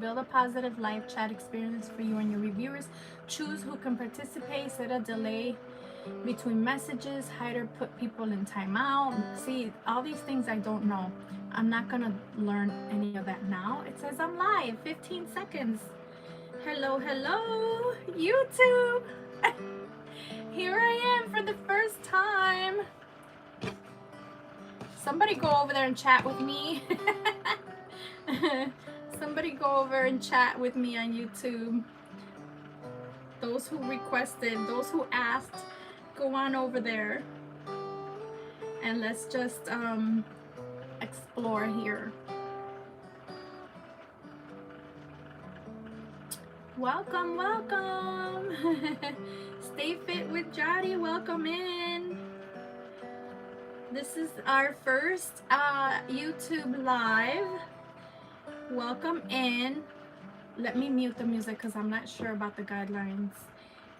Build a positive live chat experience for you and your reviewers. Choose who can participate. Set a delay between messages. Hide or put people in timeout. See, all these things I don't know. I'm not gonna learn any of that now. It says I'm live. 15 seconds. Hello, hello, YouTube. Here I am for the first time. Somebody go over there and chat with me. Somebody go over and chat with me on YouTube. Those who requested, those who asked, go on over there and let's just explore here. Welcome, welcome. Stay fit with Jody. Welcome in. This is our first YouTube live. Welcome in. Let me mute the music because I'm not sure about the guidelines.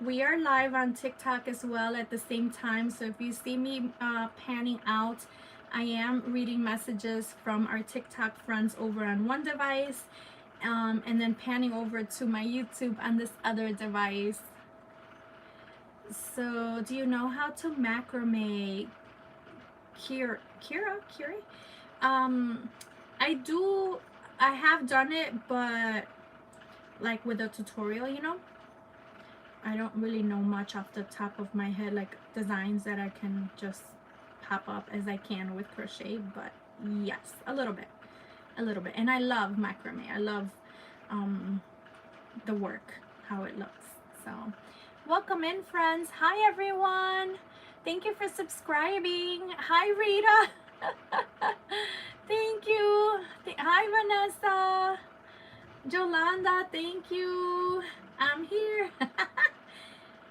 We are live on TikTok as well at the same time. So if you see me panning out, I am reading messages from our TikTok friends over on one device and then panning over to my YouTube on this other device. So do you know how to macrame? Kira? I have done it, but like with a tutorial, you know. I don't really know much off the top of my head, like designs that I can just pop up as I can with crochet, but yes, a little bit. And I love macrame. I love the work, how it looks. So welcome in, friends. Hi everyone. Thank you for subscribing. Hi Rita. Thank you. Hi Vanessa. Jolanda, thank you. I'm here.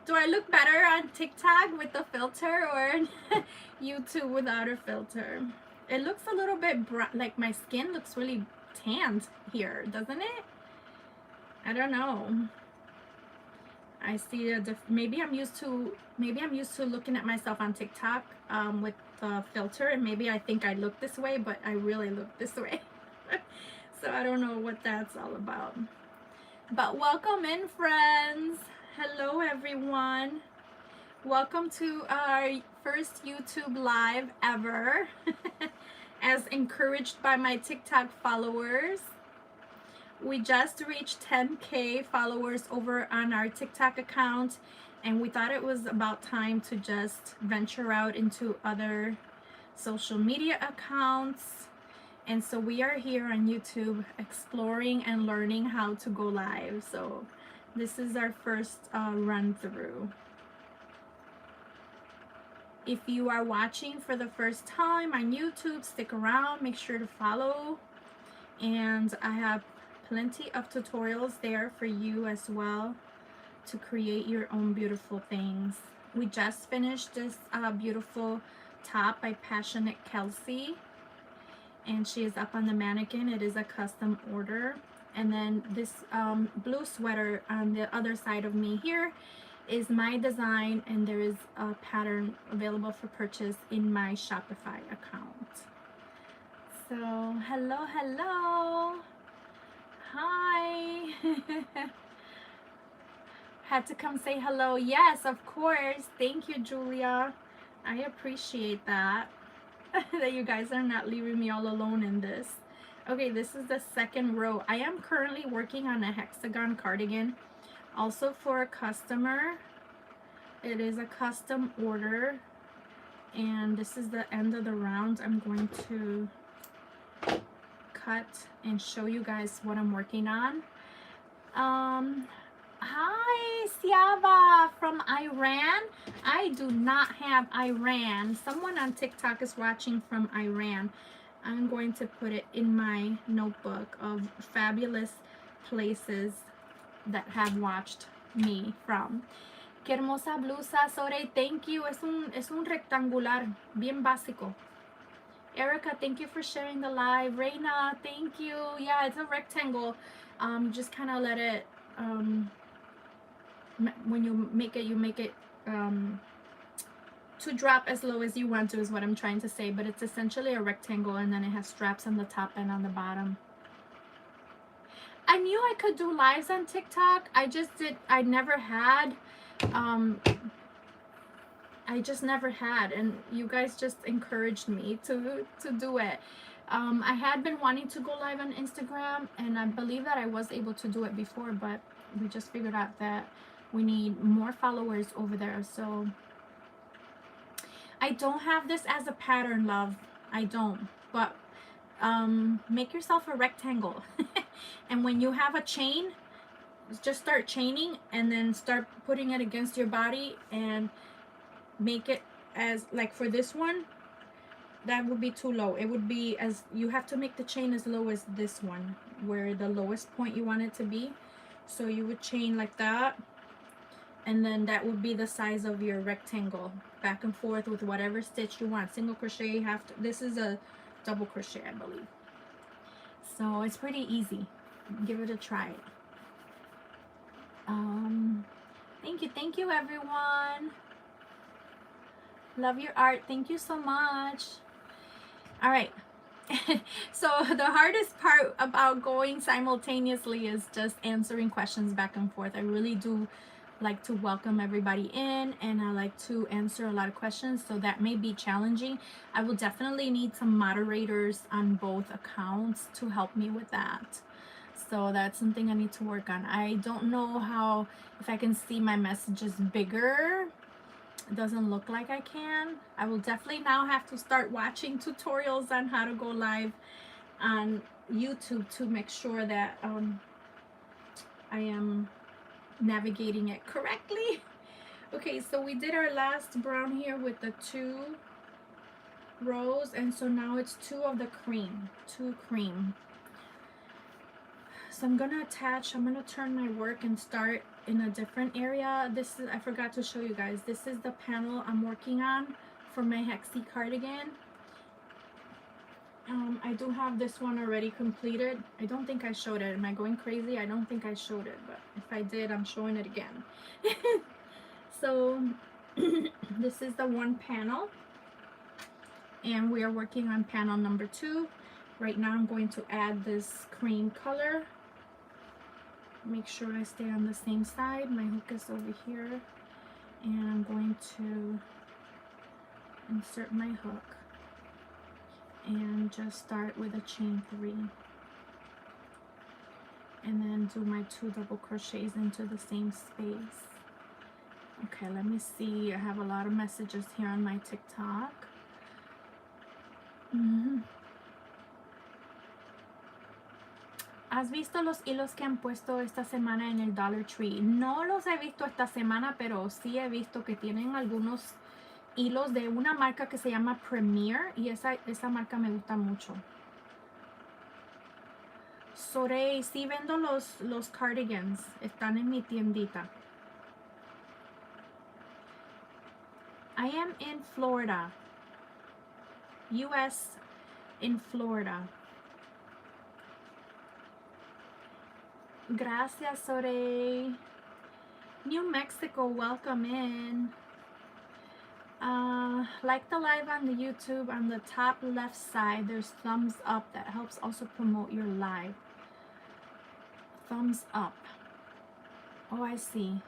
Do I look better on TikTok with the filter or YouTube without a filter? It looks a little bit like my skin looks really tanned here, doesn't it? I don't know. I see maybe I'm used to looking at myself on TikTok with the filter, and maybe I think I look this way, but I really look this way. So I don't know what that's all about. But welcome in, friends. Hello everyone. Welcome to our first YouTube live ever. As encouraged by my TikTok followers. We just reached 10K followers over on our TikTok account, and we thought it was about time to just venture out into other social media accounts. And so we are here on YouTube exploring and learning how to go live. So this is our first run through. If you are watching for the first time on YouTube, stick around, make sure to follow. And I have plenty of tutorials there for you as well to create your own beautiful things. We just finished this beautiful top by Passionate Kelsey, and she is up on the mannequin. It is a custom order. And then this blue sweater on the other side of me here is my design, and there is a pattern available for purchase in my Shopify account. So hello. Hi. Had to come say hello. Yes, of course. Thank you, Julia. I appreciate that. That you guys are not leaving me all alone in this. Okay, this is the second row. I am currently working on a hexagon cardigan, also for a customer. It is a custom order, and this is the end of the round. I'm going to cut and show you guys what I'm working on. Hi Siava from Iran. I do not have Iran. Someone on TikTok is watching from Iran. I'm going to put it in my notebook of fabulous places that have watched me from. Qué hermosa blusa, Sore. Thank you. Es un rectangular bien básico. Erica, thank you for sharing the live. Reina, thank you. Yeah, it's a rectangle. Just kind of let it, when you make it to drop as low as you want to is what I'm trying to say. But it's essentially a rectangle, and then it has straps on the top and on the bottom. I knew I could do lives on TikTok. I never had. I just never had, and you guys just encouraged me to do it. I had been wanting to go live on Instagram, and I believe that I was able to do it before, but we just figured out that we need more followers over there. So I don't have this as a pattern, love. I don't. But make yourself a rectangle. And when you have a chain, just start chaining and then start putting it against your body and make it as, like for this one, that would be too low. It would be as, you have to make the chain as low as this one, where the lowest point you want it to be. So you would chain like that, and then that would be the size of your rectangle, back and forth with whatever stitch you want. Single crochet, this is a double crochet, I believe. So it's pretty easy. Give it a try. Thank you everyone. Love your art. Thank you so much. All right. So the hardest part about going simultaneously is just answering questions back and forth. I really do like to welcome everybody in, and I like to answer a lot of questions, so that may be challenging. I will definitely need some moderators on both accounts to help me with that. So that's something I need to work on. I don't know if I can see my messages bigger. It doesn't look like I can. I will definitely now have to start watching tutorials on how to go live on YouTube to make sure that I am navigating it correctly. Okay, so we did our last brown here with the 2 rows, and so now it's 2 of the cream, 2 cream. So I'm gonna turn my work and start in a different area. This is, I forgot to show you guys, this is the panel I'm working on for my Hexie cardigan. I do have this one already completed. I don't think I showed it. Am I going crazy? I don't think I showed it, but if I did, I'm showing it again. So this is the one panel, and we are working on panel number 2. Right now I'm going to add this cream color. Make sure I stay on the same side. My hook is over here, and I'm going to insert my hook and just start with a chain 3, and then do my 2 double crochets into the same space. Okay, let me see. I have a lot of messages here on my TikTok. ¿Has visto los hilos que han puesto esta semana en el Dollar Tree? No los he visto esta semana, pero sí he visto que tienen algunos hilos de una marca que se llama Premier, y esa marca me gusta mucho. Sorey, sí vendo los cardigans, están en mi tiendita. I am in Florida, US, in Florida. Gracias, Sorey. New Mexico, welcome in. Like the live on the YouTube, on the top left side there's thumbs up. That helps also promote your live. Thumbs up. Oh, I see.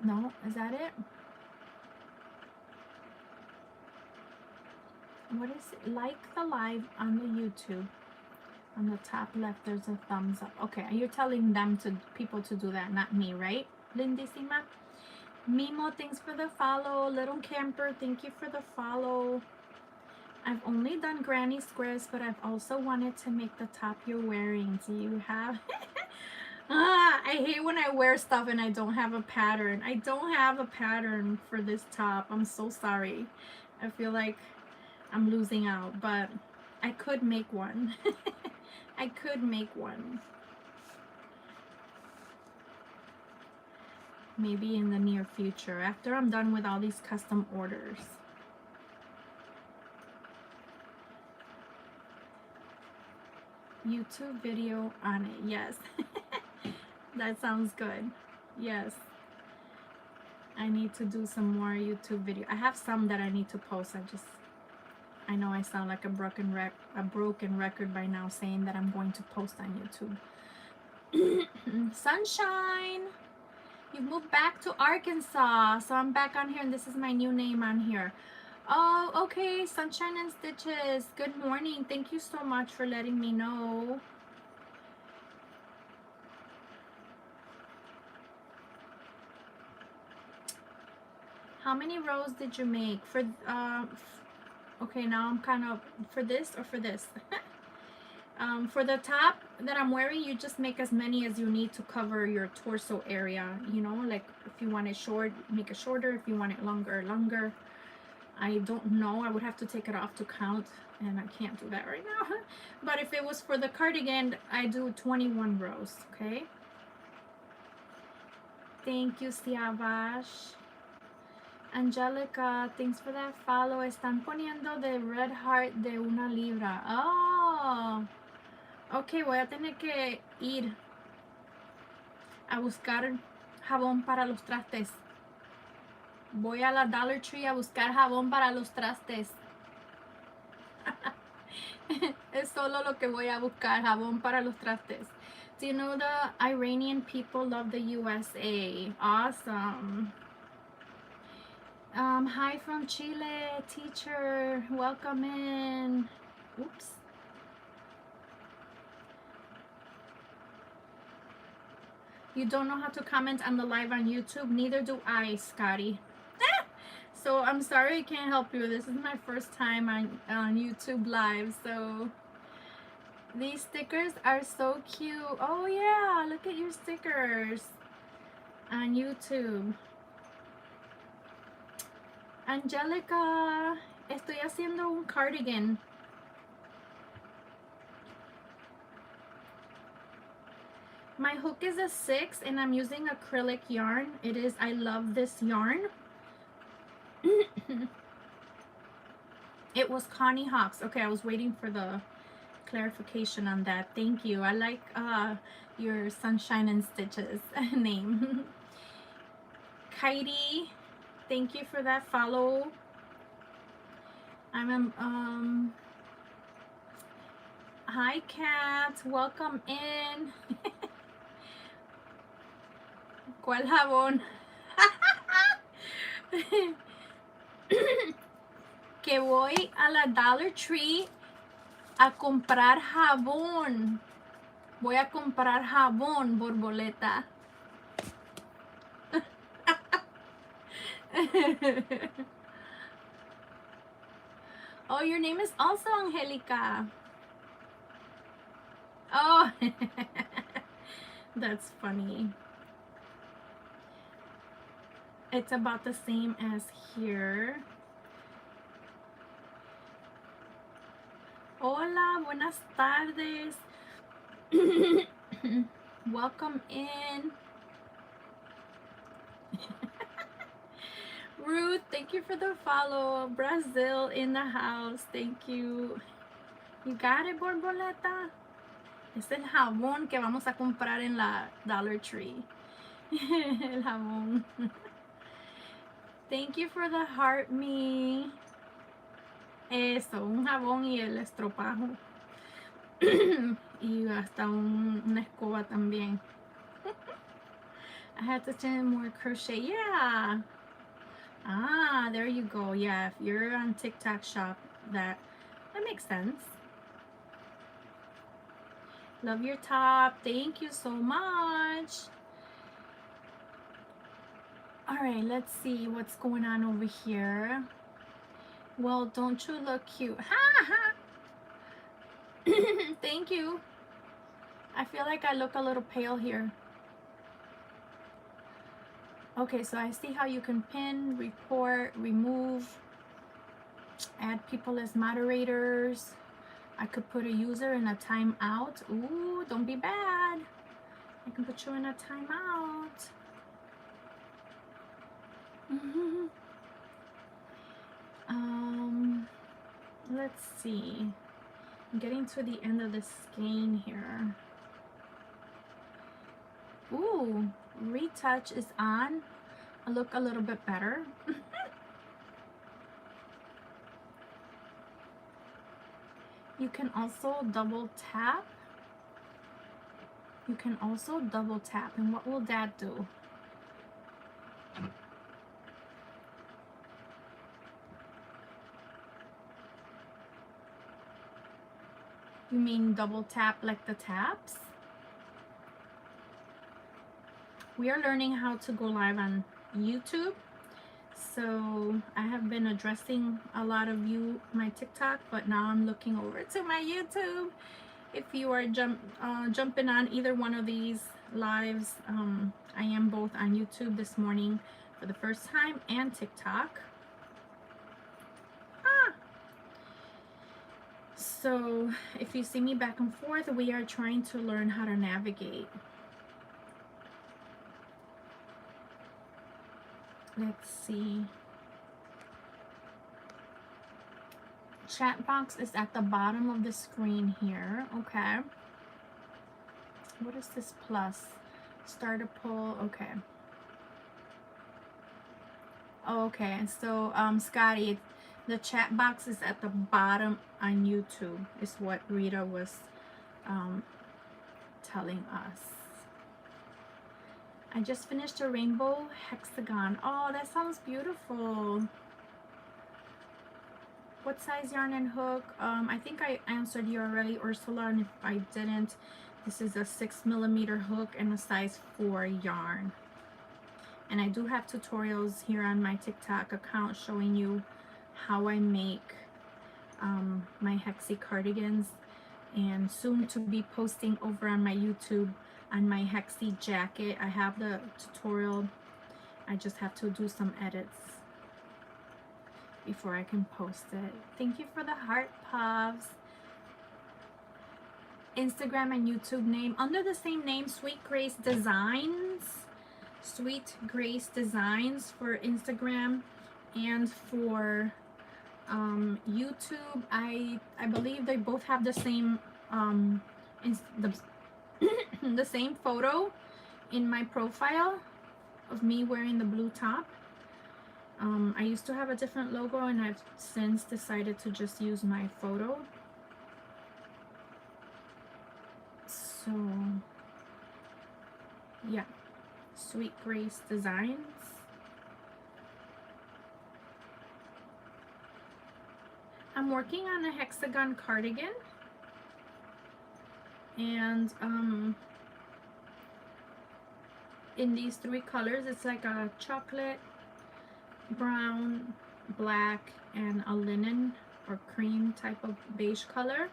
No, is that it? What is it? Like the live on the YouTube, on the top left there's a thumbs up. Okay, you're telling people to do that, not me, right, Lindissima? Mimo, thanks for the follow. Little Camper, thank you for the follow. I've only done granny squares, but I've also wanted to make the top you're wearing. Do you have? I hate when I wear stuff and I don't have a pattern. I don't have a pattern for this top. I'm so sorry. I feel like I'm losing out, but I could make one. I could make one. Maybe in the near future, after I'm done with all these custom orders. YouTube video on it, yes. That sounds good. Yes, I need to do some more YouTube video. I have some that I need to post. I know I sound like a broken record by now saying that I'm going to post on YouTube, Sunshine, you moved back to Arkansas, so I'm back on here, and this is my new name on here. Oh, okay, Sunshine and Stitches. Good morning. Thank you so much for letting me know. How many rows did you make for? Okay, now I'm kind of for this or for this. For the top that I'm wearing, you just make as many as you need to cover your torso area. You know, like if you want it short, make it shorter. If you want it longer, longer. I don't know. I would have to take it off to count, and I can't do that right now. But if it was for the cardigan, I do 21 rows, okay? Thank you, Siavash. Angelica, thanks for that follow. Están poniendo de red heart de 1 libra. Oh, ok, voy a tener que ir a buscar jabón para los trastes. Voy a la Dollar Tree a buscar jabón para los trastes. Es solo lo que voy a buscar, jabón para los trastes. Do you know the Iranian people love the USA? Awesome. Hi from Chile, teacher. Welcome in. Oops. You don't know how to comment on the live on YouTube? Neither do I, Scotty. So I'm sorry I can't help you. This is my first time on YouTube live. So these stickers are so cute. Oh yeah, look at your stickers on YouTube. Angelica, estoy haciendo un cardigan. My hook is a 6 and I'm using acrylic yarn. It is, I love this yarn. It was Connie Hawks. Okay, I was waiting for the clarification on that. Thank you. I like your Sunshine and Stitches name. Katie, thank you for that follow. I'm hi Kat, welcome in. ¿Cuál jabón? Que voy a la Dollar Tree a comprar jabón. Voy a comprar jabón, Borboleta. Oh, your name is also Angelica. Oh, that's funny. It's about the same as here. Hola, buenas tardes. Welcome in. Ruth, thank you for the follow. Brazil in the house. Thank you. You got it, Borboleta. Es el jabón que vamos a comprar en la Dollar Tree. El jabón. Thank you for the heart me. Eso, un jabón y el estropajo. Y hasta una escoba también. I had to change more crochet. Yeah. Ah, there you go. Yeah, if you're on TikTok shop, that makes sense. Love your top. Thank you so much. All right, let's see what's going on over here. Well, don't you look cute? Ha ha. Thank you. I feel like I look a little pale here. Okay, so I see how you can pin, report, remove, add people as moderators. I could put a user in a timeout. Ooh, don't be bad. I can put you in a timeout. Let's see. I'm getting to the end of the skein here. Ooh, retouch is on. I look a little bit better. You can also double tap You can also double tap. And what will that do? You mean double tap like the taps? We are learning how to go live on YouTube. So I have been addressing a lot of you, my TikTok, but now I'm looking over to my YouTube. If you are jumping on either one of these lives, I am both on YouTube this morning for the first time and TikTok. So if you see me back and forth, we are trying to learn how to navigate. Let's see. Chat box is at the bottom of the screen here. Okay. What is this plus? Start a poll. Okay. Okay. So Scotty, the chat box is at the bottom on YouTube, is what Rita was telling us. I just finished a rainbow hexagon. Oh, that sounds beautiful. What size yarn and hook? I think I answered you already, Ursula, and if I didn't, this is a 6mm hook and a size 4 yarn. And I do have tutorials here on my TikTok account showing you how I make my hexie cardigans, and soon to be posting over on my YouTube on my hexie jacket. I have the tutorial. I just have to do some edits before I can post it. Thank you for the heart puffs. Instagram and YouTube name under the same name, Sweet Grace Designs. Sweet Grace Designs for Instagram, and for YouTube, I believe they both have the same the same photo in my profile of me wearing the blue top. I used to have a different logo, and I've since decided to just use my photo. So yeah, Sweet Grace Designs. I'm working on a hexagon cardigan, and in these 3 colors. It's like a chocolate, brown, black, and a linen or cream type of beige color.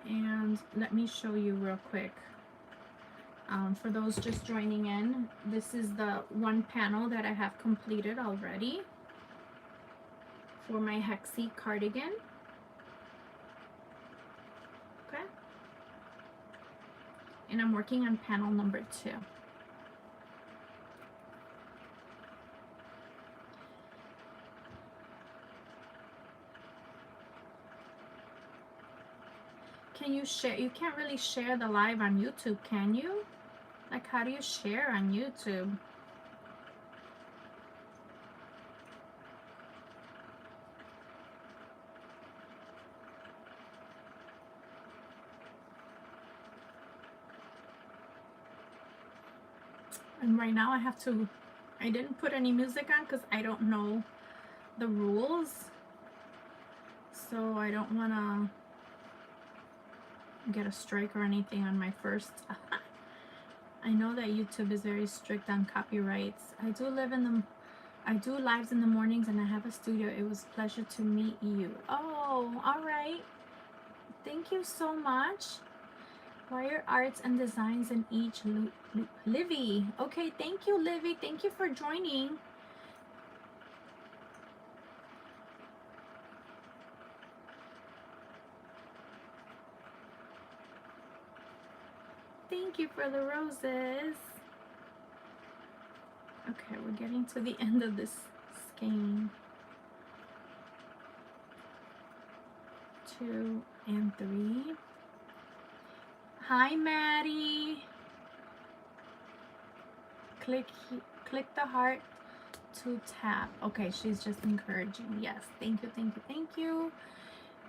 And let me show you real quick. For those just joining in, this is the one panel that I have completed already for my hexie cardigan. Okay. And I'm working on panel number 2. Can you share? You can't really share the live on YouTube, can you? Like, how do you share on YouTube? And right now I didn't put any music on because I don't know the rules. So I don't want to get a strike or anything on my first. I know that YouTube is very strict on copyrights. I do lives in the mornings, and I have a studio. It was a pleasure to meet you. Oh, all right. Thank you so much. Wire Arts and Designs in each Livy. Okay, thank you, Livy. Thank you for joining. Thank you for the roses. Okay, we're getting to the end of this skein. 2 and 3. Hi, Maddie. Click the heart to tap. Okay, she's just encouraging. Yes, thank you, thank you, thank you.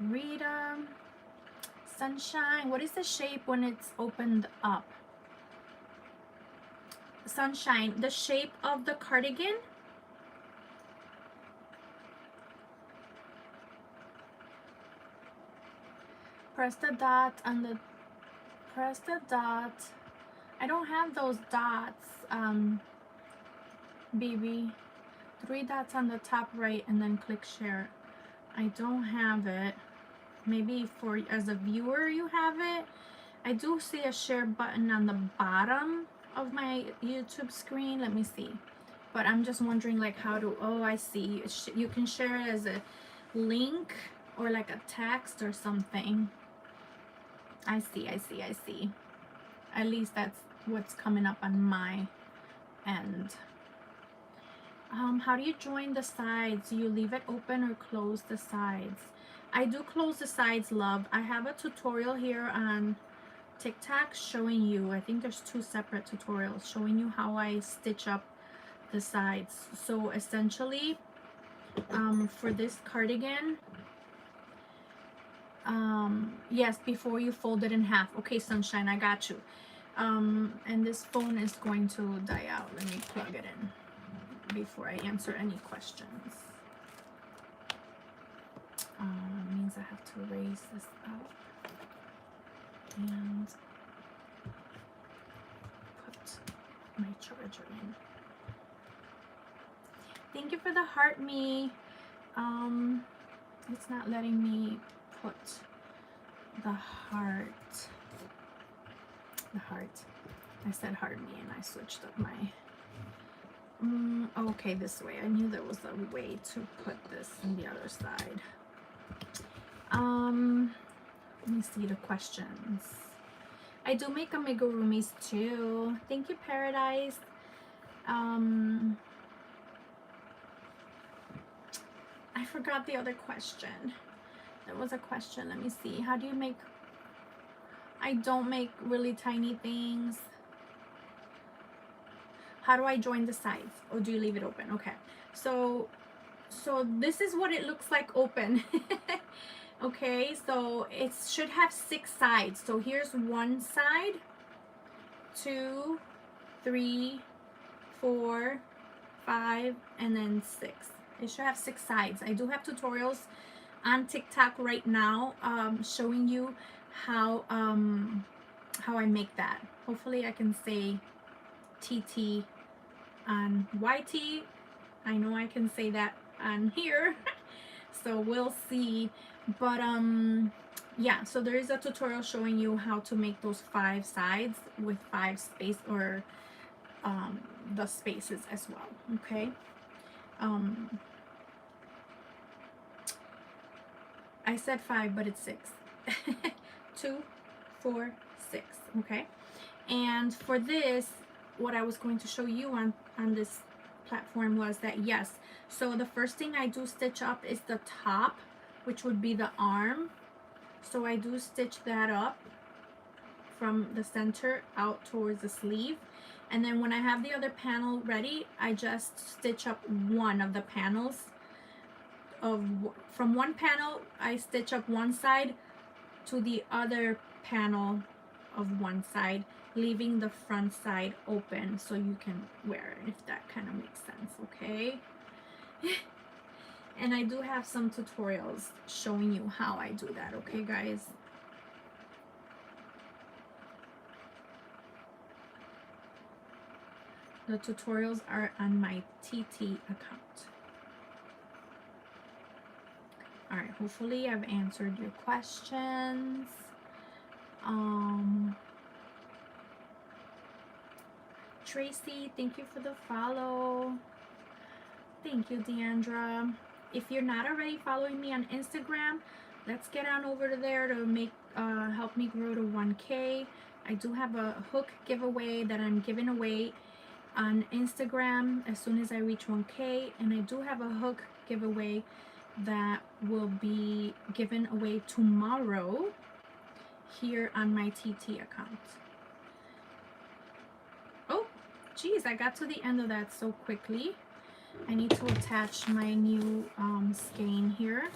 Rita, Sunshine, what is the shape when it's opened up? Sunshine, the shape of the cardigan. Press the dot on the, press the dot. I don't have those dots, baby. 3 dots on the top right and then click share. I don't have it. Maybe for as a viewer you have it. I do see a share button on the bottom of my YouTube screen. Let me see. But I'm just wondering like how to, oh, I see. You can share it as a link or like a text or something. I see. At least that's what's coming up on my end. How do you join the sides? Do you leave it open or close the sides? I do close the sides, love. I have a tutorial here on TikTok showing you, I think there's 2 separate tutorials showing you how I stitch up the sides. So essentially, for this cardigan, yes, before you fold it in half. Okay, Sunshine, I got you. And this phone is going to die out. Let me plug it in before I answer any questions. Means I have to raise this up and put my charger in. Thank you for the heart, me. It's not letting me put the heart. The heart. I said heart me and I switched up my. Okay, this way. I knew there was a way to put this on the other side. Let me see the questions. I do make amigurumis too. Thank you, Paradise. I forgot the other question. There was a question. Let me see. How do you make? I don't make really tiny things. How do I join the sides? Or do you leave it open? Okay. So this is what it looks like open. Okay, so it should have 6 sides. So here's 1 side, 2, 3, 4, 5, and then 6. It should have 6 sides. I do have tutorials on TikTok right now showing you how I make that. Hopefully I can say TT on YT. I know I can say that on here. So we'll see. But yeah, so there is a tutorial showing you how to make those 5 sides with 5 space or the spaces as well. Okay. I said 5, but it's 6. 2, 4, 6. Okay. And for this, what I was going to show you on this platform was that, yes, so the first thing I do stitch up is the top, which would be the arm. So I do stitch that up from the center out towards the sleeve. And then when I have the other panel ready, I just stitch up one of the panels. From one panel, I stitch up one side to the other panel of one side, leaving the front side open so you can wear it, if that kind of makes sense. Okay. And I do have some tutorials showing you how I do that. Okay, guys. The tutorials are on my TT account. All right, hopefully I've answered your questions. Tracy, thank you for the follow. Thank you, Deandra. If you're not already following me on Instagram, let's get on over to there to make help me grow to 1K. I do have a hook giveaway that I'm giving away on Instagram as soon as I reach 1K, and I do have a hook giveaway that will be given away tomorrow here on my TT account. Oh, geez, I got to the end of that so quickly. I need to attach my new skein here.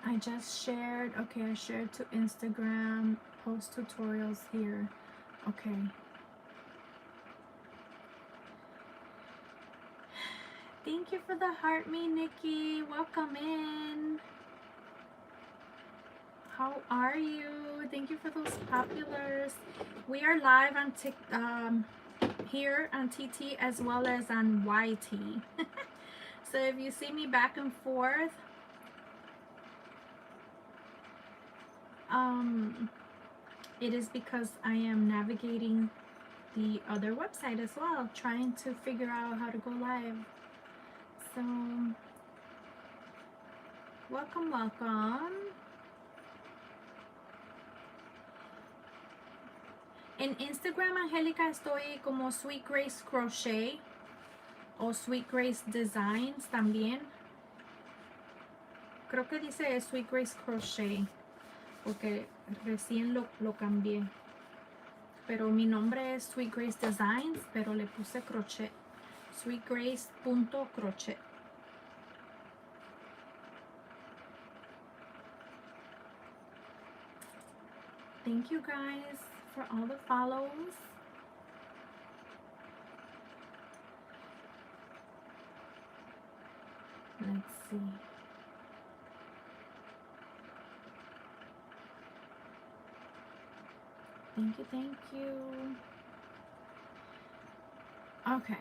I just shared. Okay, I shared to Instagram. Post tutorials here. Okay. Thank you for the heart me, Nikki. Welcome in. How are you? Thank you for those populars. We are live on here on TT as well as on YT. So if you see me back and forth, it is because I am navigating the other website as well, trying to figure out how to go live. So welcome, welcome. En Instagram, Angélica, estoy como Sweet Grace Crochet o Sweet Grace Designs también. Creo que dice Sweet Grace Crochet porque recién lo cambié. Pero mi nombre es Sweet Grace Designs, pero le puse crochet. Sweetgrace.crochet. Thank you guys for all the follows. Let's see. Thank you, thank you. Okay.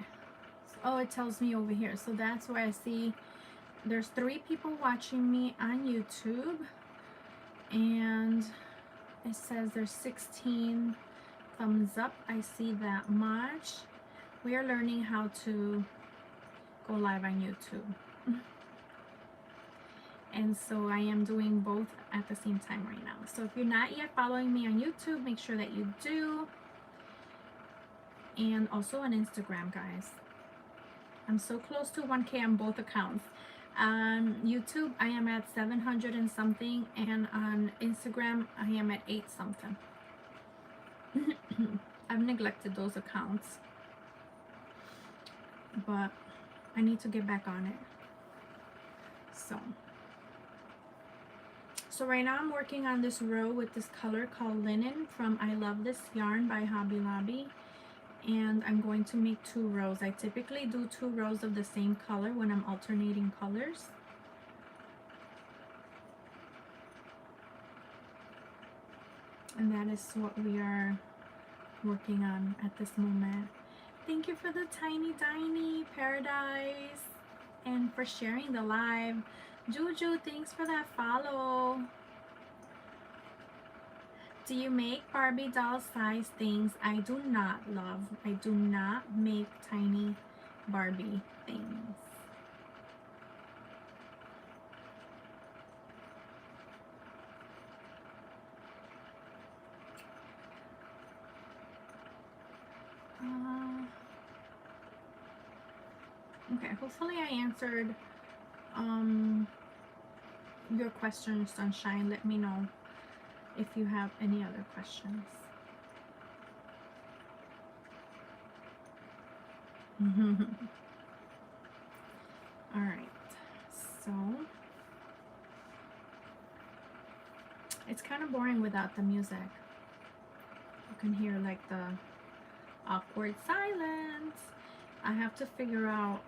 Oh, it tells me over here. So that's where I see there's 3 people watching me on YouTube. And it says there's 16 thumbs up. I see that much. We are learning how to go live on YouTube. And so I am doing both at the same time right now. So if you're not yet following me on YouTube, make sure that you do. And also on Instagram, guys. I'm so close to 1K on both accounts. On YouTube, I am at 700 and something. And on Instagram, I am at 8 something. I've neglected those accounts. But I need to get back on it. So right now I'm working on this row with this color called Linen from I Love This Yarn by Hobby Lobby. And I'm going to make 2 rows. I typically do 2 rows of the same color when I'm alternating colors. And that is what we are working on at this moment. Thank you for the Tiny Tiny Paradise and for sharing the live. Juju, thanks for that follow. Do you make Barbie doll size things? I do not, love. I do not make tiny Barbie things. Okay, hopefully I answered your question, Sunshine. Let me know if you have any other questions. All right, so it's kind of boring without the music. You can hear like the awkward silence. I have to figure out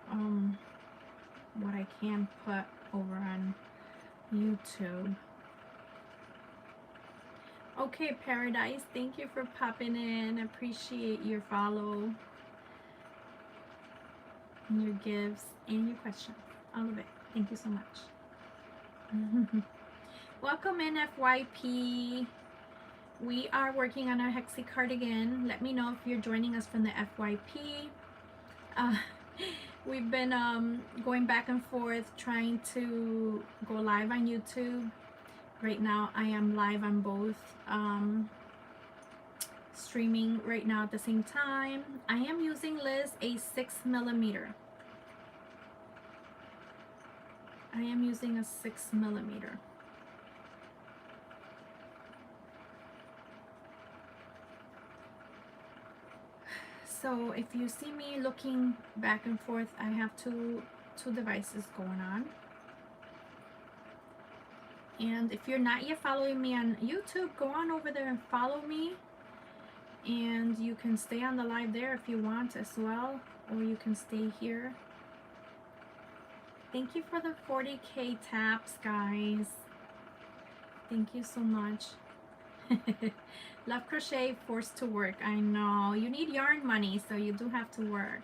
what I can put over on YouTube. Okay, Paradise, thank you for popping in. Appreciate your follow, and your gifts, and your questions. All of it. Thank you so much. Welcome in, FYP. We are working on our Hexie cardigan. Let me know if you're joining us from the FYP. We've been going back and forth trying to go live on YouTube. Right now I am live on both, streaming right now at the same time. I am using, Liz, a 6mm. I am using a 6mm. So if you see me looking back and forth, I have two devices going on. And if you're not yet following me on YouTube, go on over there and follow me. And you can stay on the live there if you want as well, or you can stay here. Thank you for the 40K taps, guys. Thank you so much. Love crochet, forced to work. I know. You need yarn money, so you do have to work.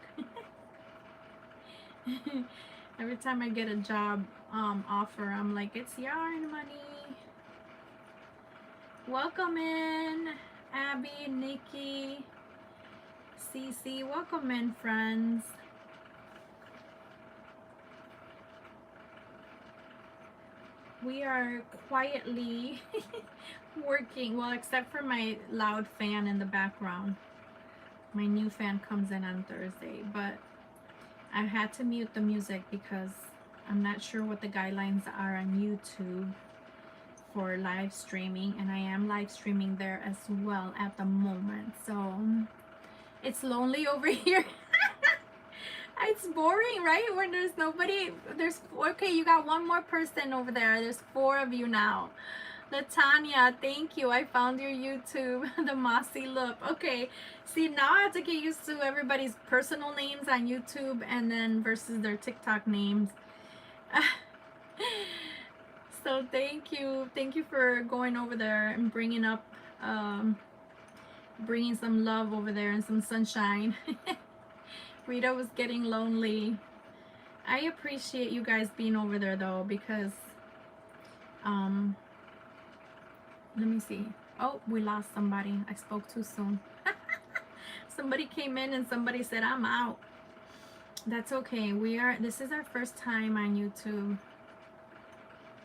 Every time I get a job offer, I'm like, it's yarn money. Welcome in, Abby, Nikki, Cece. Welcome in, friends. We are quietly working, well, except for my loud fan in the background. My new fan comes in on Thursday, but I had to mute the music because I'm not sure what the guidelines are on YouTube for live streaming, and I am live streaming there as well at the moment. So it's lonely over here. It's boring, right? When there's nobody. There's okay, you got one more person over there. There's 4 of you now. Latanya, thank you. I found your YouTube, the mossy look. Okay, see, now I have to get used to everybody's personal names on YouTube and then versus their TikTok names. So thank you for going over there and bringing up bringing some love over there and some sunshine. Rita was getting lonely. I appreciate you guys being over there though, because let me see. Oh, we lost somebody. I spoke too soon. Somebody came in and somebody said I'm out. That's okay. This is our first time on YouTube.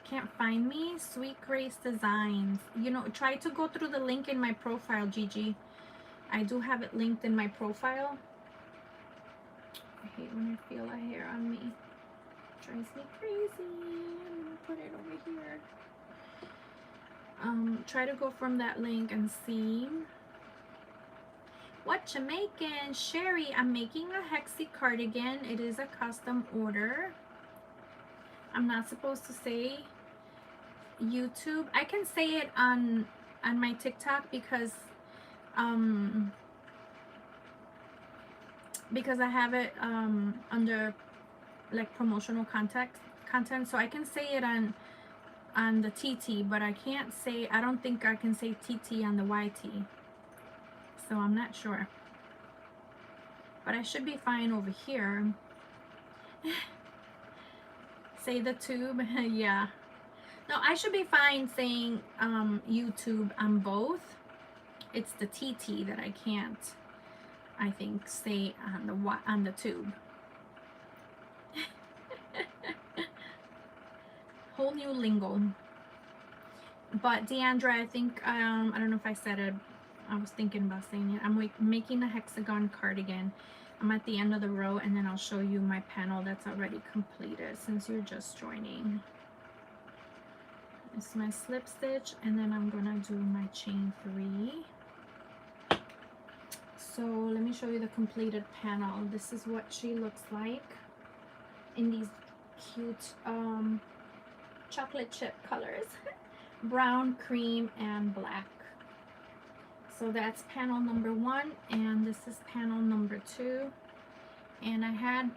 Can't find me? Sweet Grace Designs. You know, try to go through the link in my profile, Gigi. I do have it linked in my profile. I hate when I feel a hair on me. It drives me crazy. I'm gonna put it over here. Try to go from that link and see. What you making? Sherry, I'm making a hexie cardigan. It is a custom order. I'm not supposed to say YouTube. I can say it on my TikTok because I have it under like promotional content, so I can say it on the TT, but I can't say, I don't think I can say TT on the YT, so I'm not sure, but I should be fine over here. Say the tube. Yeah, no, I should be fine saying YouTube on both. It's the TT that I can't, I think, say on the tube. Whole new lingo. But Deandra, I think I don't know if I said it. I was thinking about saying it. I'm making a hexagon cardigan. I'm at the end of the row, and then I'll show you my panel that's already completed since you're just joining. It's my slip stitch, and then I'm gonna do my chain 3. So let me show you the completed panel. This is what she looks like in these cute chocolate chip colors. Brown, cream, and black. So that's panel number 1, and this is panel number 2. And I had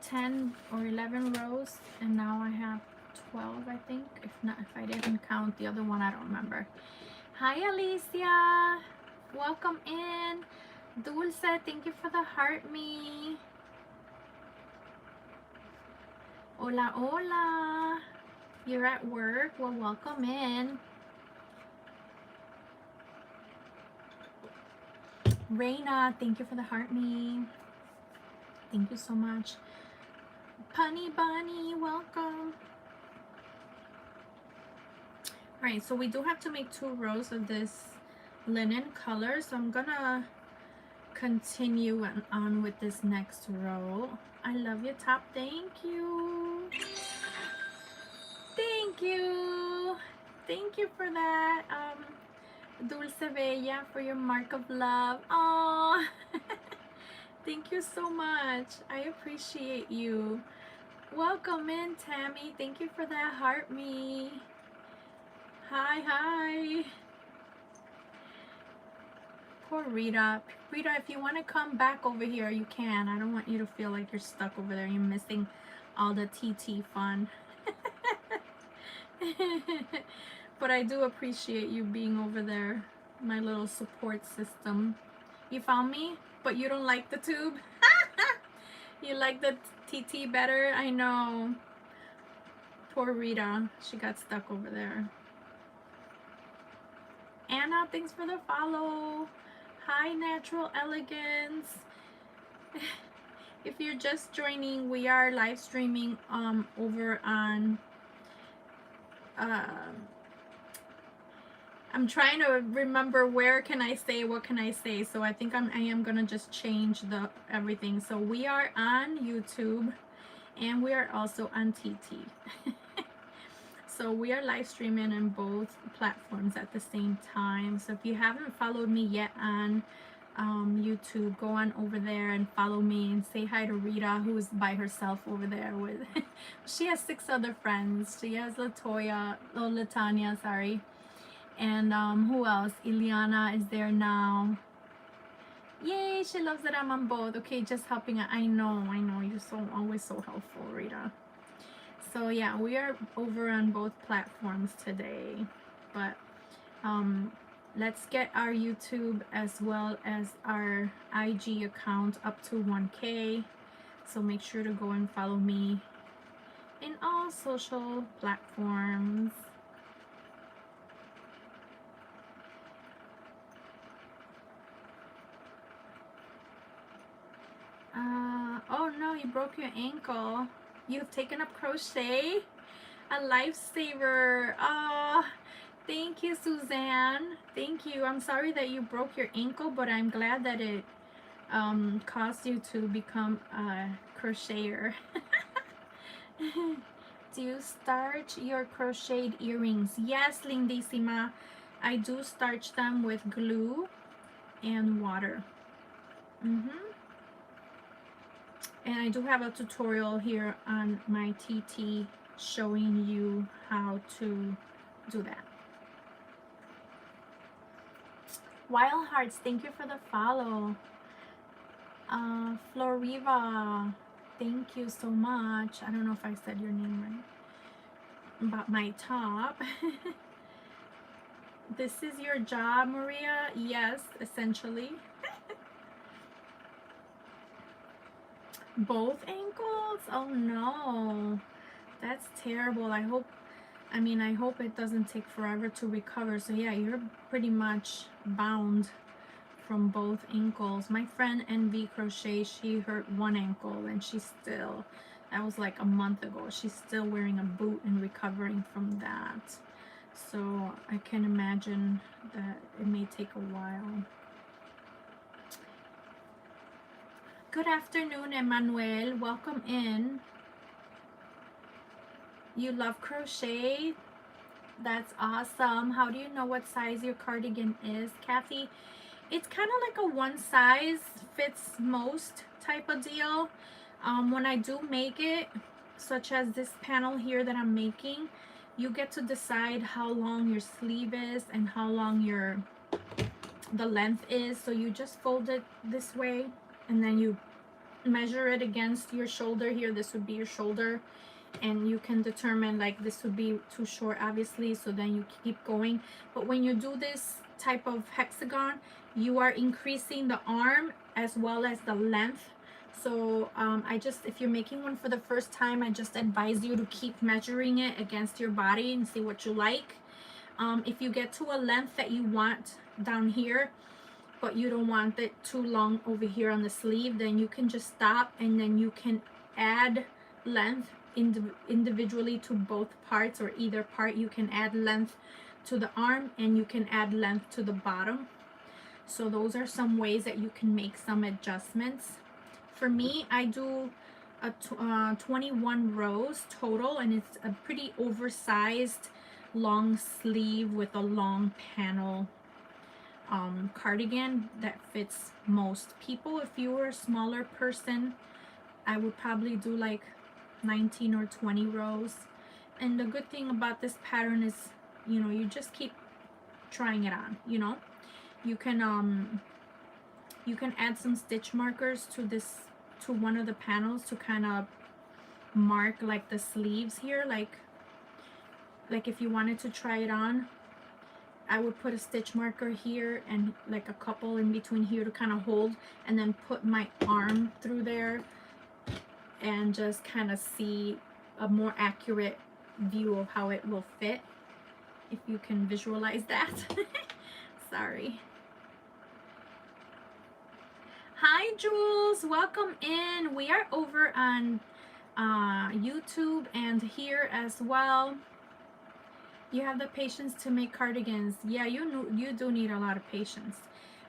10 or 11 rows, and now I have 12, I think. If I didn't count the other one, I don't remember. Hi, Alicia. Welcome in. Dulce, thank you for the heart me. Hola, hola. You're at work? Well, welcome in. Reina, thank you for the heart me. Thank you so much. Punny Bunny, welcome. Alright, so we do have to make 2 rows of this linen color, so I'm gonna continue on with this next row. I love your top. Thank you. Thank you. Thank you for that. Dulce Bella, for your mark of love. Aww. Thank you so much. I appreciate you. Welcome in, Tammy. Thank you for that heart me. Hi, hi. Poor Rita. Rita, if you want to come back over here, you can. I don't want you to feel like you're stuck over there. You're missing all the TT fun. But I do appreciate you being over there, my little support system. You found me, but you don't like the tube? You like the TT better? I know. Poor Rita. She got stuck over there. Anna, thanks for the follow. Hi, Natural Elegance. If you're just joining, we are live streaming over on I'm trying to remember where can I say, what can I say. So I think I am gonna just change the everything. So we are on YouTube and we are also on TT. So we are live streaming on both platforms at the same time. So if you haven't followed me yet on YouTube, go on over there and follow me and say hi to Rita, who is by herself over there with she has 6 other friends. She has Latanya, sorry, and who else? Ileana is there now. Yay, she loves that I'm on both. Okay, just helping out. I know you're always so helpful, Rita. So yeah, we are over on both platforms today, but let's get our YouTube as well as our IG account up to 1K. So make sure to go and follow me in all social platforms. Oh no, you broke your ankle. You've taken up crochet? A lifesaver. Thank you, Suzanne. Thank you. I'm sorry that you broke your ankle, but I'm glad that it caused you to become a crocheter. Do you starch your crocheted earrings? Yes, Lindissima. I do starch them with glue and water. And I do have a tutorial here on my TT showing you how to do that. Wild Hearts, thank you for the follow. Floriva, thank you so much. I don't know if I said your name right. About my top. This is your job, Maria? Yes, essentially. Both ankles? Oh no, that's terrible. I hope it doesn't take forever to recover. So yeah, you're pretty much bound from both ankles. My friend NV Crochet, she hurt one ankle and that was like a month ago. She's still wearing a boot and recovering from that. So I can imagine that it may take a while. Good afternoon, Emmanuel. Welcome in. You love crochet? That's awesome. How do you know what size your cardigan is, Kathy? It's kind of like a one size fits most type of deal. When I do make it, such as this panel here that I'm making, you get to decide how long your sleeve is and how long the length is. So you just fold it this way and then you measure it against your shoulder here. This would be your shoulder, and you can determine like this would be too short, obviously, so then you keep going. But when you do this type of hexagon, you are increasing the arm as well as the length. So if you're making one for the first time, I just advise you to keep measuring it against your body and see what you like. If you get to a length that you want down here, but you don't want it too long over here on the sleeve, then you can just stop and then you can add length individually to both parts, or either part. You can add length to the arm and you can add length to the bottom. So those are some ways that you can make some adjustments. For me, I do a 21 rows total, and it's a pretty oversized long sleeve with a long panel cardigan that fits most people. If you were a smaller person, I would probably do like 19 or 20 rows. And the good thing about this pattern is you know, you just keep trying it on, you know. You can add some stitch markers to this, to one of the panels, to kind of mark like the sleeves here, like if you wanted to try it on, I would put a stitch marker here and like a couple in between here to kind of hold, and then put my arm through there and just kind of see a more accurate view of how it will fit, if you can visualize that. Sorry. Hi Jules, welcome in. We are over on YouTube and here as well. You have the patience to make cardigans. Yeah, you do need a lot of patience.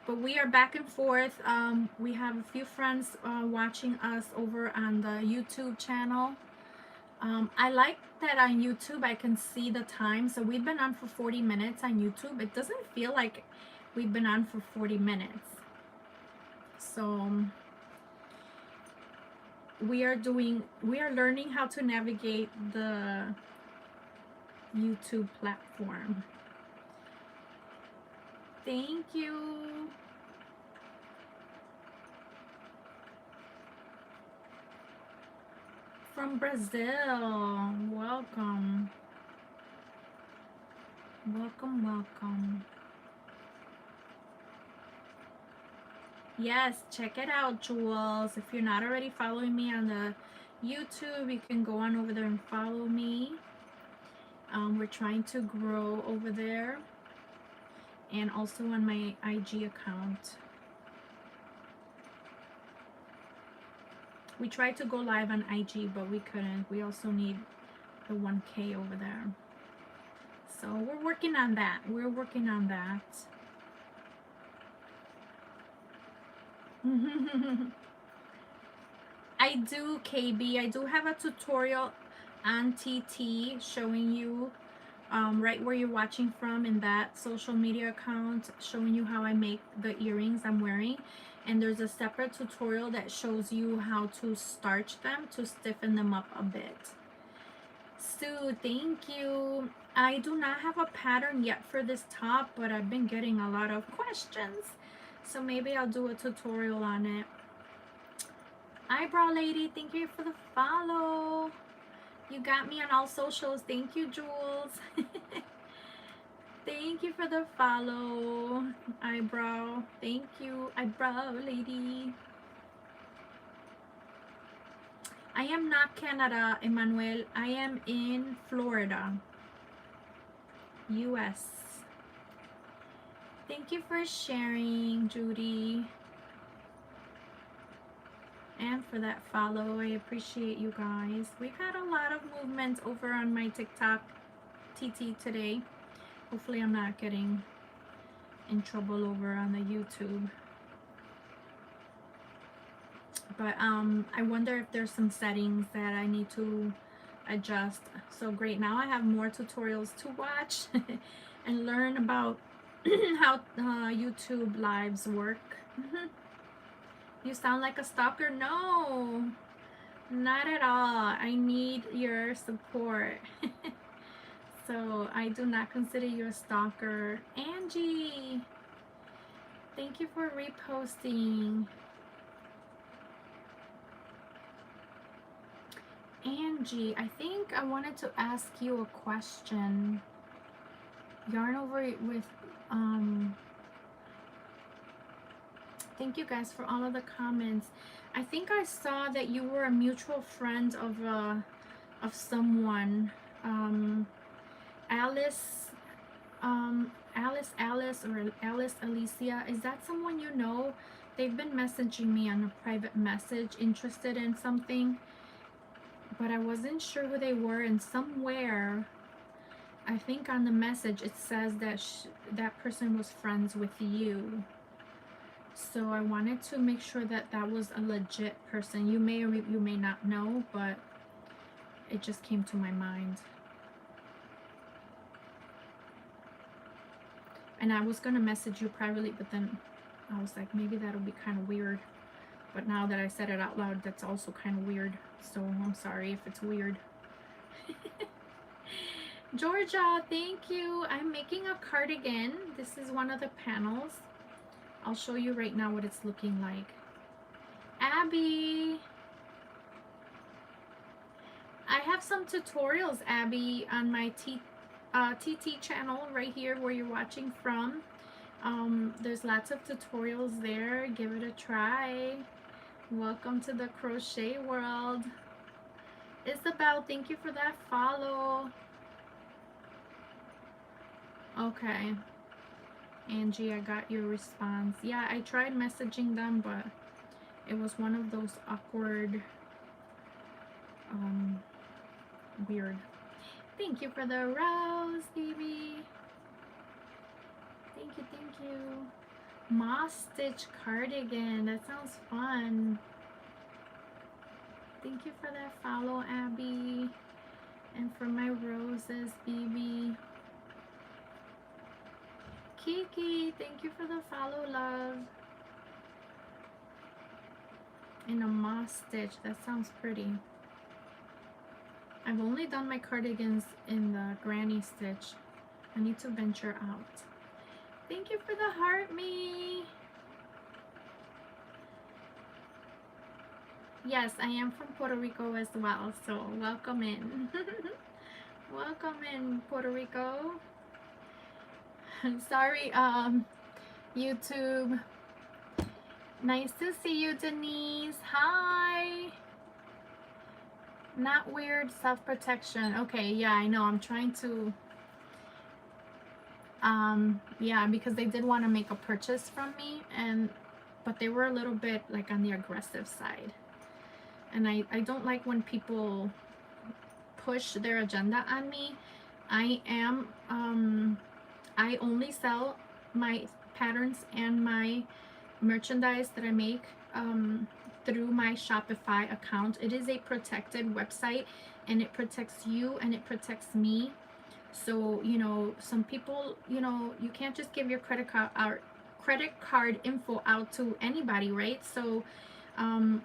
But we are back and forth. We have a few friends watching us over on the YouTube channel. I like that on YouTube I can see the time. So we've been on for 40 minutes on YouTube. It doesn't feel like we've been on for 40 minutes. So we are learning how to navigate the YouTube platform. Thank you. From Brazil. Welcome. Welcome, welcome. Yes, check it out, Jules. If you're not already following me on the YouTube, you can go on over there and follow me. We're trying to grow over there, and also on my IG account. We tried to go live on IG, but we couldn't. We also need the 1K over there. So we're working on that. We're working on that. I do, KB. I do have a tutorial on TT showing you right where you're watching from in that social media account, showing you how I make the earrings I'm wearing. And there's a separate tutorial that shows you how to starch them to stiffen them up a bit. Sue, thank you. I do not have a pattern yet for this top, but I've been getting a lot of questions. So maybe I'll do a tutorial on it. Eyebrow lady, thank you for the follow. You got me on all socials. Thank you, Jules. Thank you for the follow, eyebrow. Thank you, eyebrow lady. I am not Canada, Emmanuel. I am in Florida, US. Thank you for sharing, Judy. And for that follow. I appreciate you guys. We've had a lot of movement over on my TikTok TT today. Hopefully I'm not getting in trouble over on the YouTube. But I wonder if there's some settings that I need to adjust. So great, now I have more tutorials to watch and learn about how YouTube lives work. You sound like a stalker. No, not at all. I need your support. So I do not consider you a stalker. Angie, thank you for reposting. Angie, I think I wanted to ask you a question. Yarn over with thank you guys for all of the comments. I think I saw that you were a mutual friend of someone. Alice or Alice Alicia. Is that someone you know? They've been messaging me on a private message, interested in something, but I wasn't sure who they were. And somewhere, I think on the message, it says that that person was friends with you. So I wanted to make sure that that was a legit person. You may or you may not know, but it just came to my mind. And I was going to message you privately, but then I was like, maybe that'll be kind of weird. But now that I said it out loud, that's also kind of weird. So I'm sorry if it's weird. Georgia, thank you. I'm making a cardigan. This is one of the panels. I'll show you right now what it's looking like. Abby, I have some tutorials, Abby, on my TT channel right here where you're watching from. There's lots of tutorials there. Give it a try. Welcome to the crochet world. Isabel, thank you for that follow. Okay. Angie, I got your response. Yeah, I tried messaging them, but it was one of those awkward, weird. Thank you for the rose, baby. Thank you, thank you. Moss stitch cardigan. That sounds fun. Thank you for that follow, Abby. And for my roses, BB. Kiki, thank you for the follow, love. In a moss stitch. That sounds pretty. I've only done my cardigans in the granny stitch. I need to venture out. Thank you for the heart, me. Yes, I am from Puerto Rico as well, so welcome in. Welcome in, Puerto Rico. Sorry, YouTube. Nice to see you, Denise. Hi. Not weird, self-protection. Okay, yeah, I know. I'm trying to, yeah, because they did want to make a purchase from me, but they were a little bit like on the aggressive side. And I don't like when people push their agenda on me. I only sell my patterns and my merchandise that I make through my Shopify account. It is a protected website, and it protects you and it protects me. So, you know, some people, you know, you can't just give your credit card info out to anybody, right? So on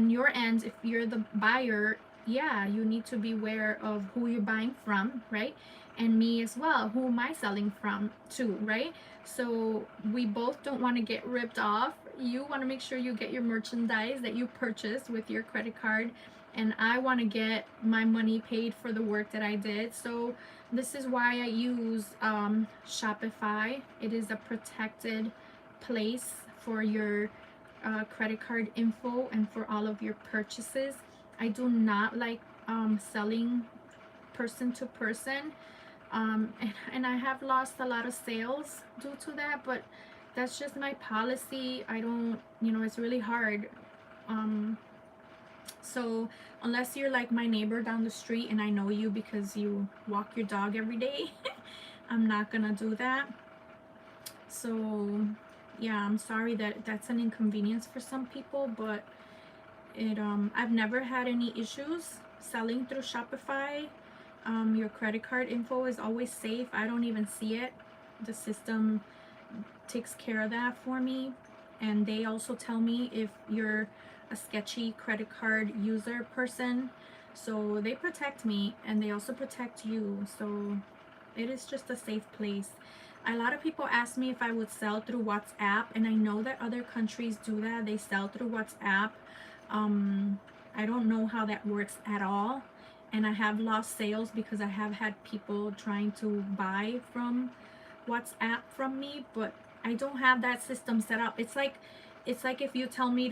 your end, if you're the buyer, yeah, you need to be aware of who you're buying from, right? And me as well, who am I selling from too, right? So we both don't want to get ripped off. You want to make sure you get your merchandise that you purchase with your credit card, and I want to get my money paid for the work that I did. So this is why I use Shopify. It is a protected place for your credit card info and for all of your purchases. I do not like selling person to person, and I have lost a lot of sales due to that, but that's just my policy. I don't, you know, it's really hard. So unless you're like my neighbor down the street and I know you because you walk your dog every day, I'm not gonna do that. So yeah, I'm sorry that that's an inconvenience for some people, but I've never had any issues selling through Shopify. Your credit card info is always safe. I don't even see it. The system takes care of that for me, and they also tell me if you're a sketchy credit card user person. So they protect me, and they also protect you. So it is just a safe place. A lot of people ask me if I would sell through WhatsApp, and I know that other countries do that. They sell through WhatsApp. I don't know how that works at all, and I have lost sales because I have had people trying to buy from WhatsApp from me, but I don't have that system set up. It's like if you tell me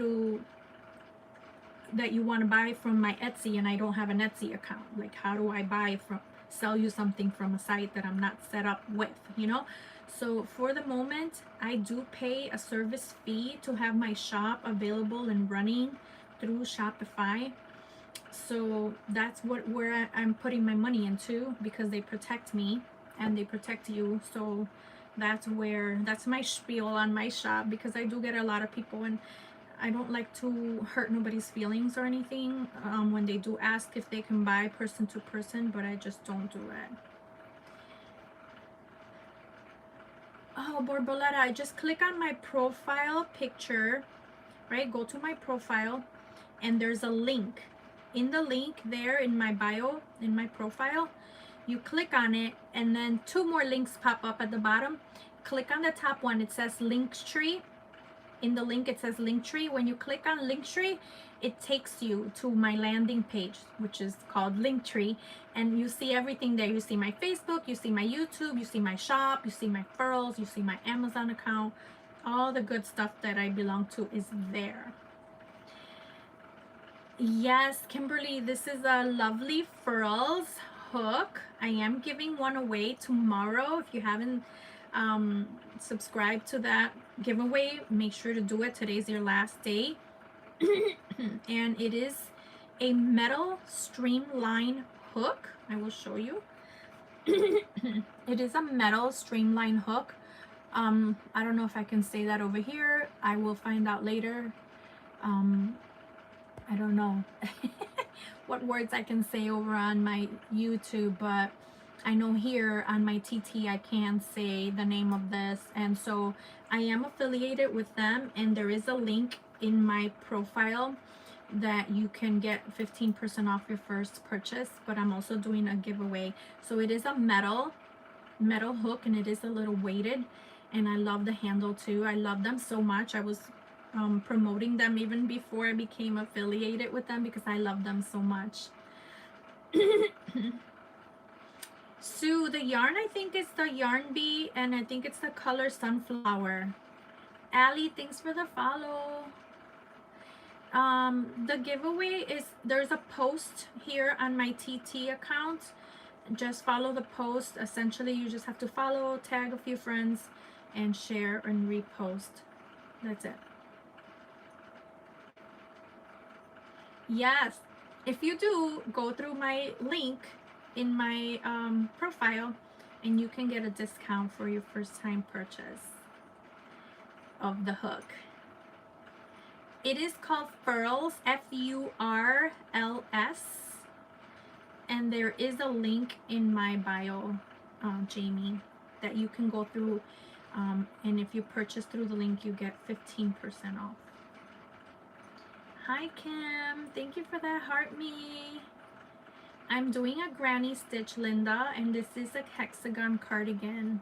that you want to buy from my Etsy and I don't have an Etsy account. Like, how do I sell you something from a site that I'm not set up with, you know? So for the moment, I do pay a service fee to have my shop available and running through Shopify. So that's where I'm putting my money into, because they protect me and they protect you. So that's my spiel on my shop, because I do get a lot of people, and I don't like to hurt nobody's feelings or anything when they do ask if they can buy person to person, but I just don't do it. Oh, Borboleta, I just click on my profile picture, right? Go to my profile, and there's a link. In the link there in my bio, in my profile, You click on it, and then 2 more links pop up at the bottom. Click on the top one. It says Linktree. In the link, it says Linktree. When you click on Linktree, it takes you to my landing page, which is called Linktree, and you see everything there. You see my Facebook, you see my YouTube, you see my shop, you see my furls, you see my Amazon account. All the good stuff that I belong to is there. Yes, Kimberly, this is a lovely furls hook. I am giving one away tomorrow. If you haven't subscribed to that giveaway, make sure to do it. Today's your last day. And it is a metal streamline hook. I will show you. It is a metal streamline hook. I don't know if I can say that over here. I will find out later. I don't know what words I can say over on my YouTube, but I know here on my TT I can say the name of this, and so I am affiliated with them, and there is a link in my profile that you can get 15% off your first purchase, but I'm also doing a giveaway. So it is a metal hook, and it is a little weighted, and I love the handle too. I love them so much. I was promoting them even before I became affiliated with them because I love them so much. Sue, the yarn, I think it's the Yarn Bee, and I think it's the color Sunflower. Allie, thanks for the follow. The giveaway is, there's a post here on my TT account. Just follow the post. Essentially, you just have to follow, tag a few friends, and share and repost. That's it. Yes, if you do, go through my link in my profile, and you can get a discount for your first time purchase of the hook. It is called Furls, Furls, and there is a link in my bio, Jamie, that you can go through, and if you purchase through the link, you get 15% off. Hi Kim, thank you for that heart me. I'm doing a granny stitch, Linda, and this is a hexagon cardigan.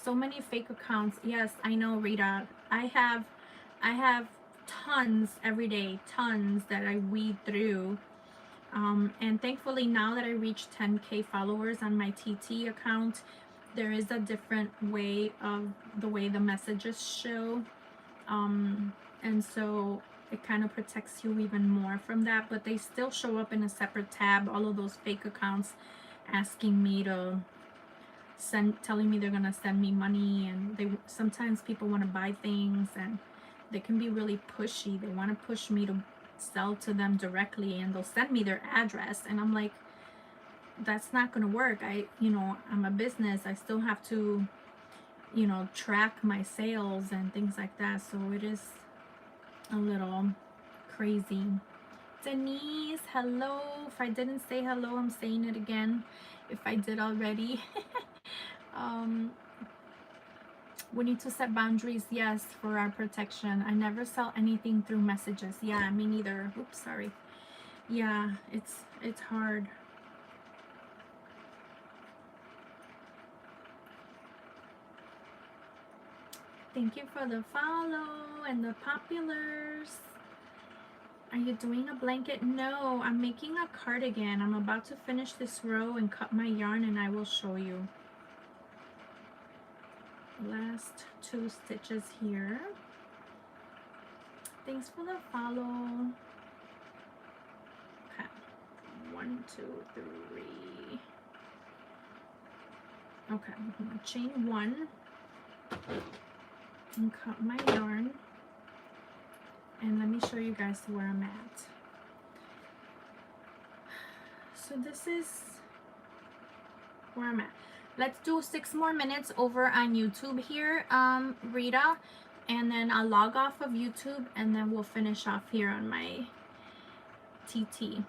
So many fake accounts. Yes, I know, Rita. I have tons every day, tons that I weed through. And thankfully, now that I reached 10K followers on my TT account, there is a different way of the way the messages show. And so it kind of protects you even more from that, but they still show up in a separate tab, all of those fake accounts asking me to telling me they're gonna send me money, and they sometimes people want to buy things, and they can be really pushy. They want to push me to sell to them directly, and they'll send me their address, and I'm like, that's not gonna work. I'm a business. I still have to, track my sales and things like that, so it is a little crazy. Denise, hello. If I didn't say hello, I'm saying it again if I did already. We need to set boundaries, yes, for our protection. I never sell anything through messages. Yeah, me neither. Oops, sorry. Yeah, it's hard. Thank you for the follow and the populars. Are you doing a blanket? No, I'm making a cardigan. I'm about to finish this row and cut my yarn, and I will show you. Last 2 stitches here. Thanks for the follow. Okay, 1, 2, 3. Okay, I'm gonna chain 1 and cut my yarn, and let me show you guys where I'm at. So this is where I'm at. Let's do 6 more minutes over on YouTube here, Rita, and then I'll log off of YouTube, and then we'll finish off here on my TT.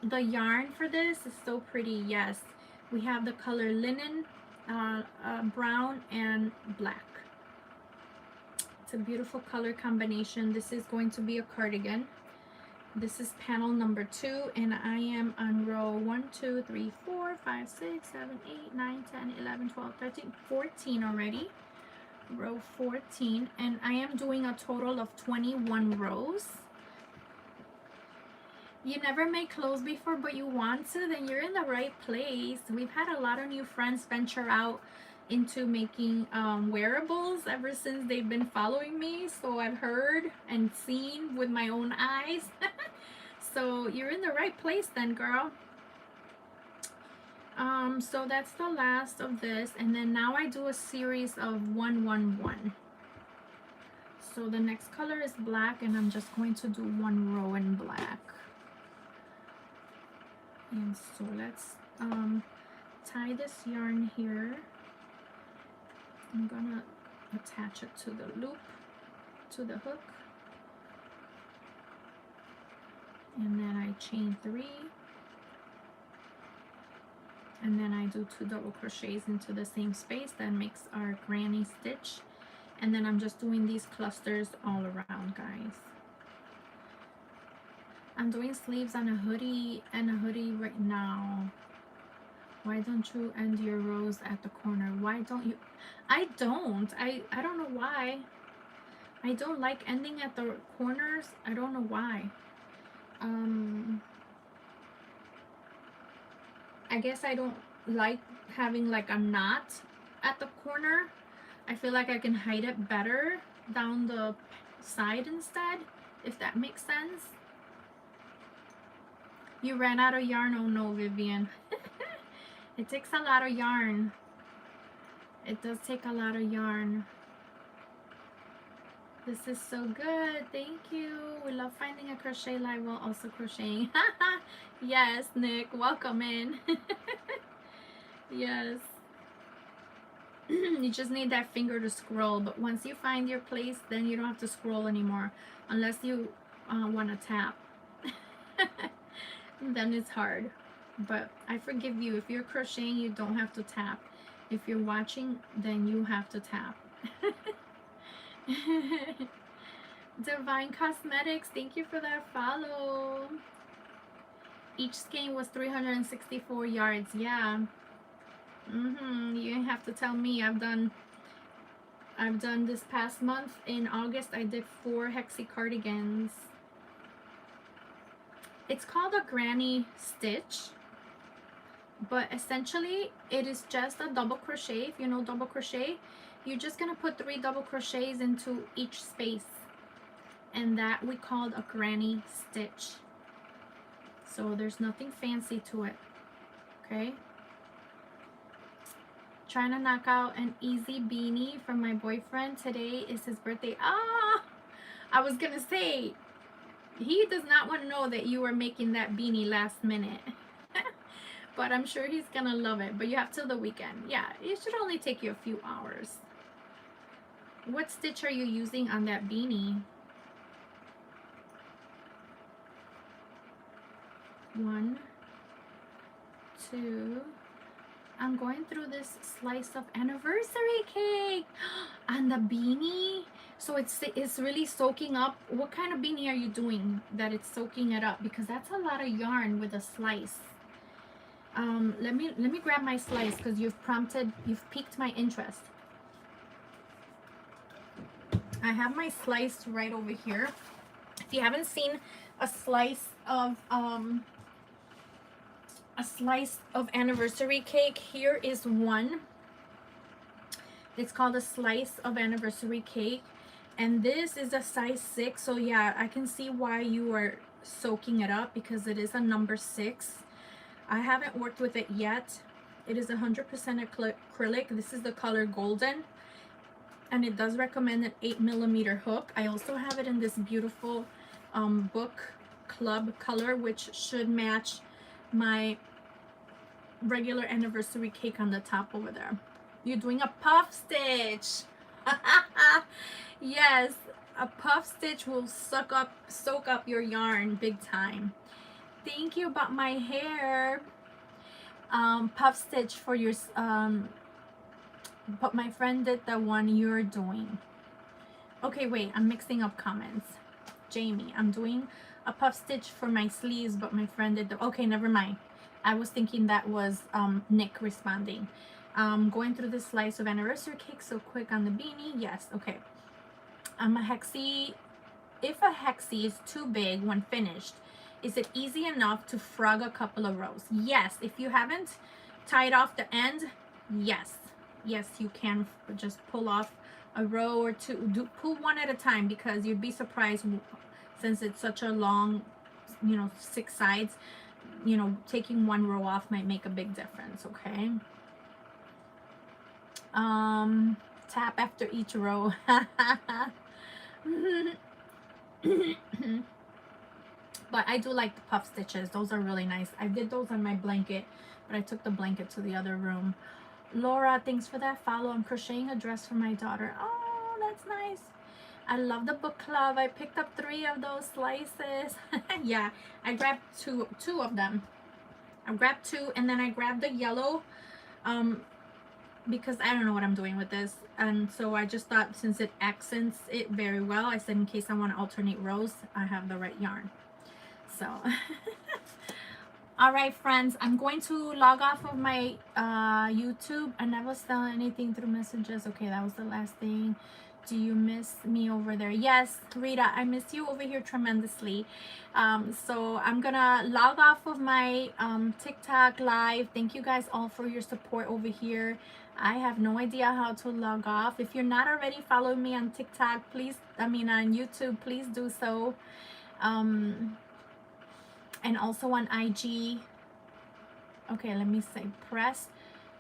The yarn for this is so pretty. Yes, we have the color linen, brown, and black. It's a beautiful color combination. This is going to be a cardigan. This is panel number 2, and I am on row 1, 2, 3, 4, 5, 6, 7, 8, 9, 10, 11, 12, 13, 14 already. Row 14, and I am doing a total of 21 rows. You never made clothes before, but you want to, then you're in the right place. We've had a lot of new friends venture out into making wearables ever since they've been following me, so I've heard and seen with my own eyes. So you're in the right place then, girl. So that's the last of this, and then now I do a series of 1 1 1. So the next color is black, and I'm just going to do 1 row in black. And so let's tie this yarn here. I'm gonna attach it to the loop, to the hook, and then I chain 3, and then I do 2 double crochets into the same space. That makes our granny stitch, and then I'm just doing these clusters all around, guys. I'm doing sleeves on a hoodie right now. Why don't you end your rows at the corner? Why don't you? I don't know why. I don't like ending at the corners. I don't know why. I guess I don't like having like a knot at the corner. I feel like I can hide it better down the side instead, if that makes sense. You ran out of yarn? Oh no, Vivian. It takes a lot of yarn. It does take a lot of yarn. This is so good. Thank you. We love finding a crochet live while also crocheting. Yes, Nick. Welcome in. Yes. You just need that finger to scroll, but once you find your place, then you don't have to scroll anymore, unless you want to tap. Then it's hard, but I forgive you. If you're crocheting, you don't have to tap. If you're watching, then you have to tap. Divine Cosmetics, thank you for that follow. Each skein was 364 yards. Yeah. You have to tell me. I've done this past month in August. I did 4 hexi cardigans. It's called a granny stitch, but essentially it is just a double crochet. If you know double crochet, you're just gonna put 3 double crochets into each space, and that we called a granny stitch. So there's nothing fancy to it. Okay, trying to knock out an easy beanie from my boyfriend. Today is his birthday. I was gonna say, he does not want to know that you were making that beanie last minute. But I'm sure he's gonna love it. But you have till the weekend. Yeah, it should only take you a few hours. What stitch are you using on that beanie? 1, 2. I'm going through this slice of anniversary cake on the beanie. So it's really soaking up. What kind of beanie are you doing that it's soaking it up? Because that's a lot of yarn with a slice. Let me grab my slice, because you've piqued my interest. I have my slice right over here. If you haven't seen a slice of anniversary cake, here is one. It's called a slice of anniversary cake, and this is a size 6. So yeah, I can see why you are soaking it up, because it is a number 6. I haven't worked with it yet. It is 100% acrylic. This is the color golden, and it does recommend an 8mm hook. I also have it in this beautiful book club color, which should match my regular anniversary cake on the top over there. You're doing a puff stitch. Yes, a puff stitch will soak up your yarn big time. Thank you about my hair. Puff stitch for your but my friend did the one you're doing. Okay, wait, I'm mixing up comments. Jamie, I'm doing a puff stitch for my sleeves, but my friend did the, okay, never mind. I was thinking that was Nick responding. Going through the slice of anniversary cake so quick on the beanie. Yes, okay. A hexie, if a hexie is too big when finished, is it easy enough to frog a couple of rows? Yes, if you haven't tied off the end, yes. Yes, you can just pull off a row or two. Pull one at a time, because you'd be surprised, since it's such a long, 6 sides, taking one row off might make a big difference, okay? Tap after each row. But I do like the puff stitches. Those are really nice. I did those on my blanket, but I took the blanket to the other room. Laura, thanks for that follow. I'm crocheting a dress for my daughter. Oh, that's nice. I love the book club. I picked up 3 of those slices. Yeah, I grabbed two of them. I grabbed 2, and then I grabbed the yellow, because I don't know what I'm doing with this, and so I just thought, since it accents it very well, I said in case I want to alternate rows, I have the right yarn. So all right, friends, I'm going to log off of my YouTube. I never sell anything through messages. Okay, that was the last thing. Do you miss me over there? Yes, Rita, I miss you over here tremendously. So I'm gonna log off of my TikTok live. Thank you guys all for your support over here. I have no idea how to log off. If you're not already following me on TikTok, please, on YouTube, please do so. And also on IG. Okay, let me say press.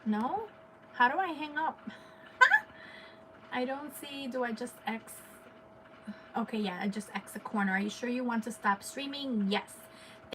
No? How do I hang up? I don't see. Do I just X? Okay, yeah, I just X a corner. Are you sure you want to stop streaming? Yes.